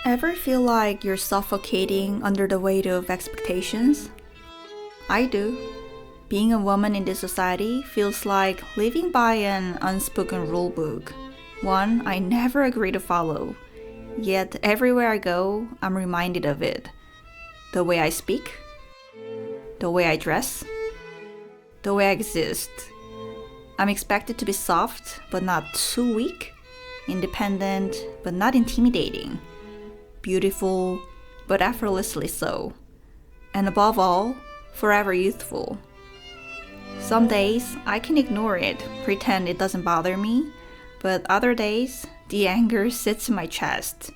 Ever feel like you're suffocating under the weight of expectations? I do. Being a woman in this society feels like living by an unspoken rule book, one I never agree to follow. Yet everywhere I go, I'm reminded of it. The way I speak, the way I dress, the way I exist. I'm expected to be soft, but not too weak, independent, but not intimidating, beautiful, but effortlessly so, and above all, forever youthful. Some days I can ignore it, pretend it doesn't bother me, but other days the anger sits in my chest,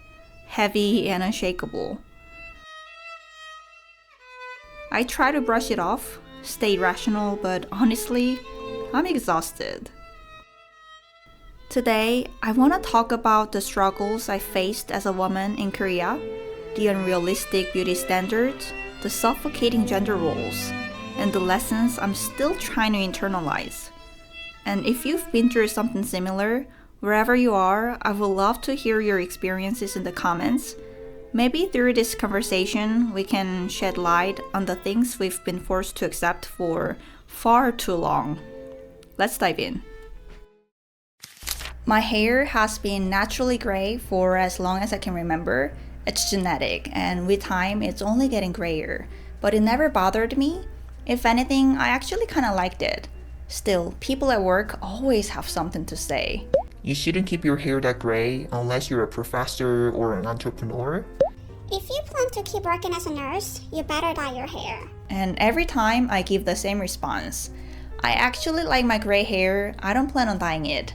heavy and unshakable. I try to brush it off, stay rational, but honestly, I'm exhausted. Today, I want to talk about the struggles I faced as a woman in Korea, the unrealistic beauty standards, the suffocating gender roles, and the lessons I'm still trying to internalize. And if you've been through something similar, wherever you are, I would love to hear your experiences in the comments. Maybe through this conversation, we can shed light on the things we've been forced to accept for far too long. Let's dive in. My hair has been naturally gray for as long as I can remember. It's genetic, and with time, it's only getting grayer. But it never bothered me. If anything, I actually kind of liked it. Still, people at work always have something to say. You shouldn't keep your hair that gray unless you're a professor or an entrepreneur. If you plan to keep working as a nurse, you better dye your hair. And every time I give the same response. I actually like my gray hair, I don't plan on dyeing it.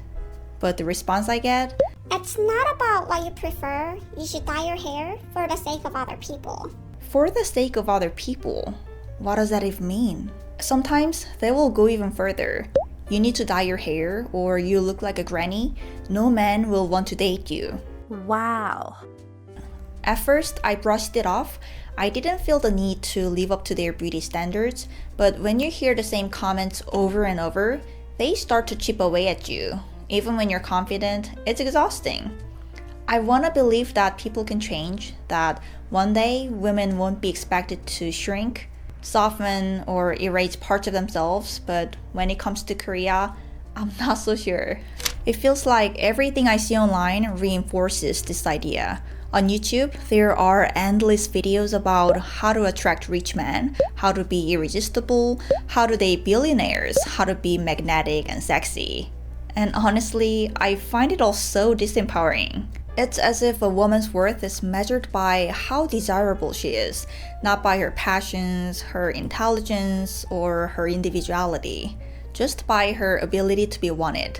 But the response I get, It's not about what you prefer. You should dye your hair for the sake of other people. for the sake of other people. What does that even mean? Sometimes they will go even further. You need to dye your hair or you look like a granny. No man will want to date you. Wow. At first, I brushed it off. I didn't feel the need to live up to their beauty standards, but when you hear the same comments over and over, they start to chip away at you. Even when you're confident, it's exhausting. I want to believe that people can change, that one day women won't be expected to shrink, soften, or erase parts of themselves, but when it comes to Korea, I'm not so sure. It feels like everything I see online reinforces this idea. On YouTube, there are endless videos about how to attract rich men, how to be irresistible, how to date billionaires, how to be magnetic and sexy. And honestly, I find it all so disempowering. It's as if a woman's worth is measured by how desirable she is, not by her passions, her intelligence, or her individuality, just by her ability to be wanted.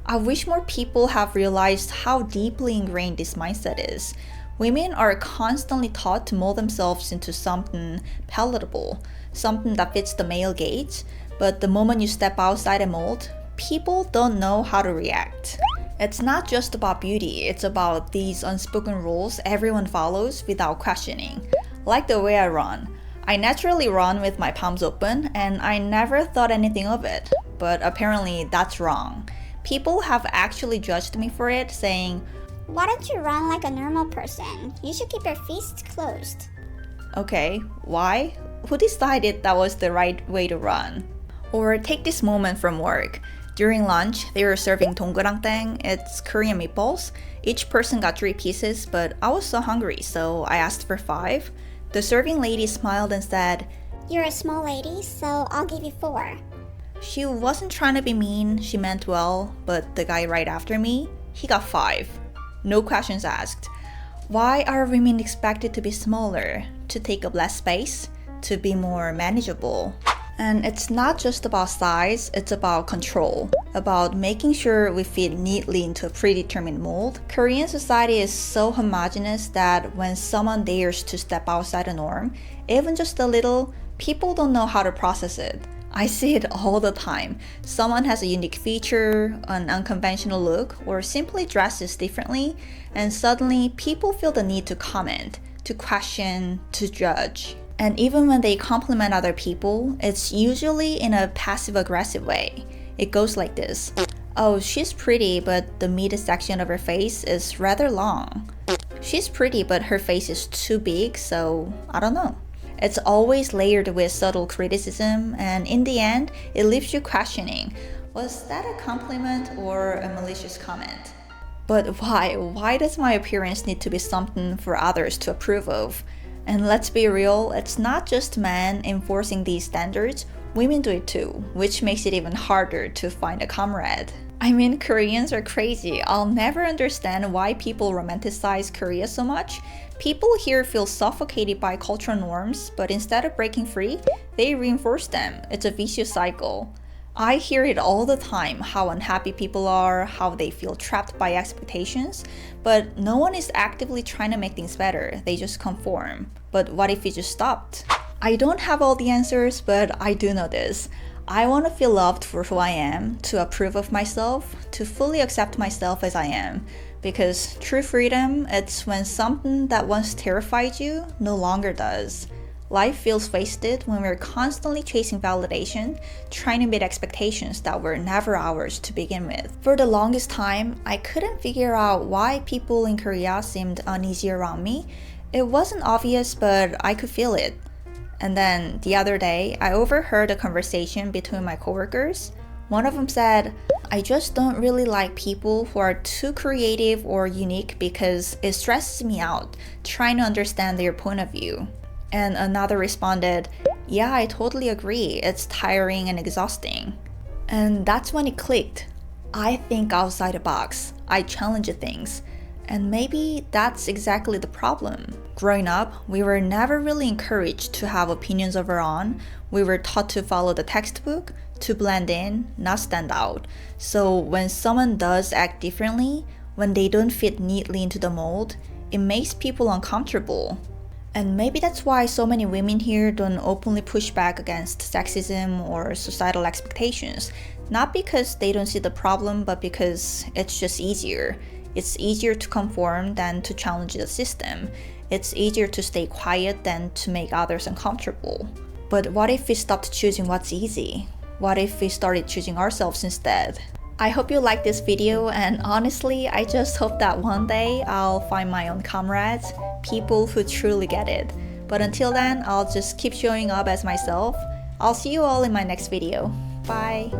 I wish more people have realized how deeply ingrained this mindset is. Women are constantly taught to mold themselves into something palatable, something that fits the male gaze, but the moment you step outside a mold, people don't know how to react. It's not just about beauty, it's about these unspoken rules everyone follows without questioning. Like the way I run. I naturally run with my palms open, and I never thought anything of it, but apparently that's wrong. People have actually judged me for it, saying, Why don't you run like a normal person? You should keep your fists closed. okay, why? Who decided that was the right way to run? Or take this moment from work. During lunch, they were serving 동그랑땡. It's Korean meatballs. Each person got 3 pieces, but I was so hungry, so I asked for 5. The serving lady smiled and said, You're a small lady, so I'll give you 4. she wasn't trying to be mean, she meant well, but the guy right after me, he got 5. No questions asked. Why are women expected to be smaller, to take up less space, to be more manageable? And it's not just about size, it's about control, about making sure we fit neatly into a predetermined mold. Korean society is so homogenous that when someone dares to step outside the norm, even just a little, people don't know how to process it. I see it all the time. Someone has a unique feature, an unconventional look, or simply dresses differently, and suddenly people feel the need to comment, to question, to judge. And even when they compliment other people, it's usually in a passive-aggressive way. It goes like this. Oh, she's pretty, but the midsection of her face is rather long. She's pretty, but her face is too big, so I don't know. It's always layered with subtle criticism, and in the end, it leaves you questioning, was that a compliment or a malicious comment? But why? Why does my appearance need to be something for others to approve of? And let's be real, it's not just men enforcing these standards, women do it too, which makes it even harder to find a comrade. I mean, Koreans are crazy. I'll never understand why people romanticize Korea so much. People here feel suffocated by cultural norms, but instead of breaking free, they reinforce them. It's a vicious cycle. I hear it all the time, how unhappy people are, how they feel trapped by expectations, but no one is actively trying to make things better, they just conform. But what if it just stopped? I don't have all the answers, but I do know this. I want to feel loved for who I am, to approve of myself, to fully accept myself as I am. Because true freedom, it's when something that once terrified you no longer does. Life feels wasted when we're constantly chasing validation, trying to meet expectations that were never ours to begin with. For the longest time, I couldn't figure out why people in Korea seemed uneasy around me. It wasn't obvious, but I could feel it. And then the other day, I overheard a conversation between my coworkers. One of them said, I just don't really like people who are too creative or unique because it stresses me out trying to understand their point of view. And another responded, yeah, I totally agree. It's tiring and exhausting. And that's when it clicked. I think outside the box. I challenge things. And maybe that's exactly the problem. Growing up, we were never really encouraged to have opinions of our own. We were taught to follow the textbook, to blend in, not stand out. So when someone does act differently, when they don't fit neatly into the mold, it makes people uncomfortable. And maybe that's why so many women here don't openly push back against sexism or societal expectations. Not because they don't see the problem, but because it's just easier. It's easier to conform than to challenge the system. It's easier to stay quiet than to make others uncomfortable. But what if we stopped choosing what's easy? What if we started choosing ourselves instead? I hope you liked this video, and honestly, I just hope that one day I'll find my own comrades, people who truly get it. But until then, I'll just keep showing up as myself. I'll see you all in my next video. Bye!